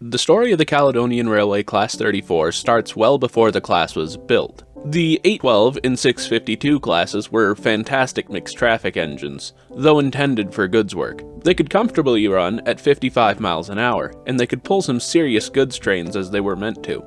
The story of the Caledonian Railway Class 34 starts well before the class was built. The 812 and 652 classes were fantastic mixed traffic engines, though intended for goods work. They could comfortably run at 55 miles an hour, and they could pull some serious goods trains as they were meant to.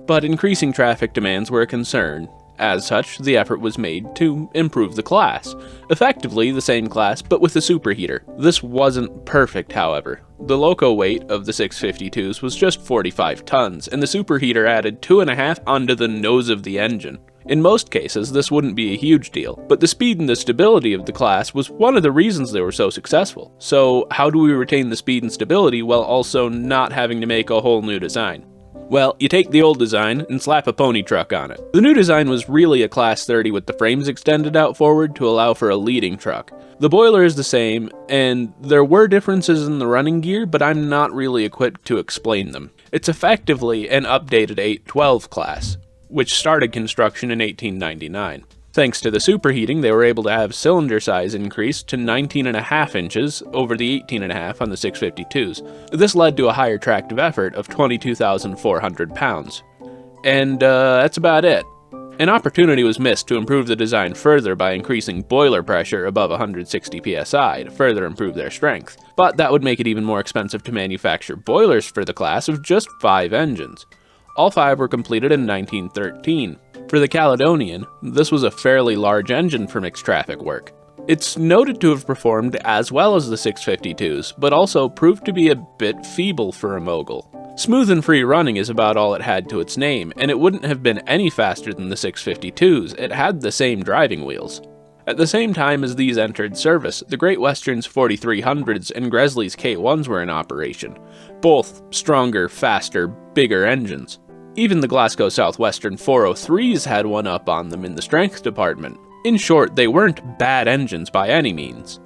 But increasing traffic demands were a concern. As such, the effort was made to improve the class. Effectively the same class, but with a superheater. This wasn't perfect, however. The loco weight of the 652s was just 45 tons, and the superheater added 2.5 onto the nose of the engine. In most cases, this wouldn't be a huge deal, but the speed and the stability of the class was one of the reasons they were so successful. So how do we retain the speed and stability while also not having to make a whole new design? Well, you take the old design and slap a pony truck on it. The new design was really a Class 30 with the frames extended out forward to allow for a leading truck. The boiler is the same, and there were differences in the running gear, but I'm not really equipped to explain them. It's effectively an updated 812 class, which started construction in 1899. Thanks to the superheating, they were able to have cylinder size increased to 19.5 inches over the 18.5 on the 652s. This led to a higher tractive effort of 22,400 pounds. And that's about it. An opportunity was missed to improve the design further by increasing boiler pressure above 160 psi to further improve their strength. But that would make it even more expensive to manufacture boilers for the class of just 5 engines. All 5 were completed in 1913. For the Caledonian, this was a fairly large engine for mixed traffic work. It's noted to have performed as well as the 652s, but also proved to be a bit feeble for a mogul. Smooth and free running is about all it had to its name, and it wouldn't have been any faster than the 652s, it had the same driving wheels. At the same time as these entered service, the Great Western's 4300s and Gresley's K1s were in operation, both stronger, faster, bigger engines. Even the Glasgow Southwestern 403s had one up on them in the strength department. In short, they weren't bad engines by any means,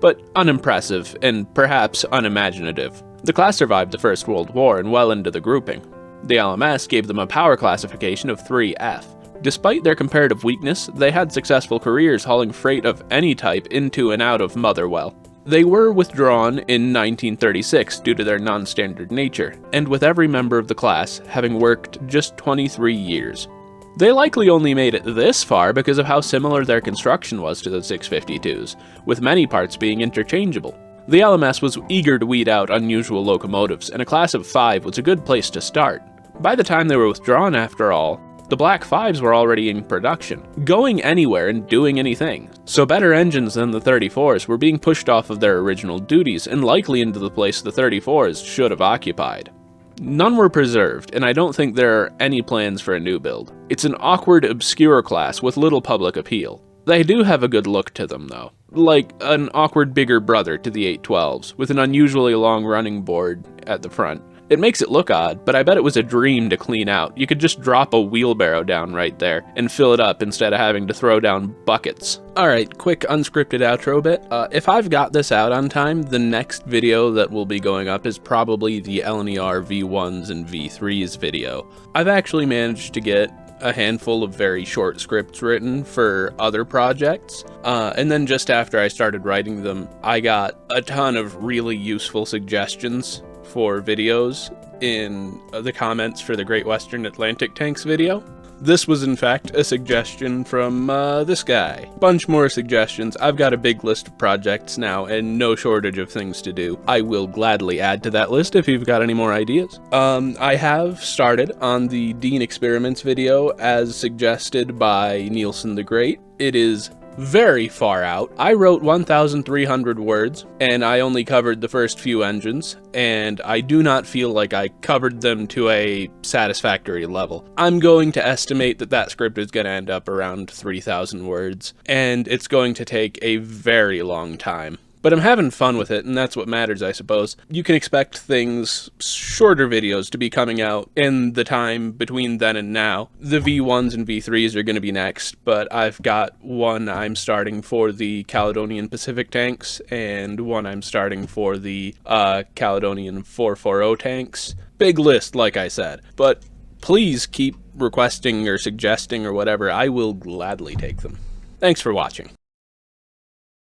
but unimpressive and perhaps unimaginative. The class survived the First World War and well into the grouping. The LMS gave them a power classification of 3F. Despite their comparative weakness, they had successful careers hauling freight of any type into and out of Motherwell. They were withdrawn in 1936 due to their non-standard nature, and with every member of the class having worked just 23 years. They likely only made it this far because of how similar their construction was to the 652s, with many parts being interchangeable. The LMS was eager to weed out unusual locomotives, and a class of 5 was a good place to start. By the time they were withdrawn, after all, the Black 5s were already in production, going anywhere and doing anything, so better engines than the 34s were being pushed off of their original duties and likely into the place the 34s should have occupied. None were preserved, and I don't think there are any plans for a new build. It's an awkward, obscure class with little public appeal. They do have a good look to them, though, like an awkward bigger brother to the 812s, with an unusually long running board at the front. It makes it look odd, but I bet it was a dream to clean out. You could just drop a wheelbarrow down right there and fill it up instead of having to throw down buckets. Alright, quick unscripted outro bit. If I've got this out on time, the next video that will be going up is probably the LNER V1s and V3s video. I've actually managed to get a handful of very short scripts written for other projects, and then just after I started writing them, I got a ton of really useful suggestions for videos in the comments for the Great Western Atlantic Tanks video. This was in fact a suggestion from this guy. Bunch more suggestions. I've got a big list of projects now and no shortage of things to do. I will gladly add to that list if you've got any more ideas. I have started on the Dean Experiments video as suggested by Nielsen the Great. It is very far out. I wrote 1,300 words, and I only covered the first few engines, and I do not feel like I covered them to a satisfactory level. I'm going to estimate that that script is going to end up around 3,000 words, and it's going to take a very long time. But I'm having fun with it, and that's what matters, I suppose. You can expect shorter videos to be coming out in the time between then and now. The V1s and V3s are going to be next, but I've got one I'm starting for the Caledonian Pacific tanks, and one I'm starting for the Caledonian 440 tanks. Big list, like I said, but please keep requesting or suggesting or whatever. I will gladly take them. Thanks for watching.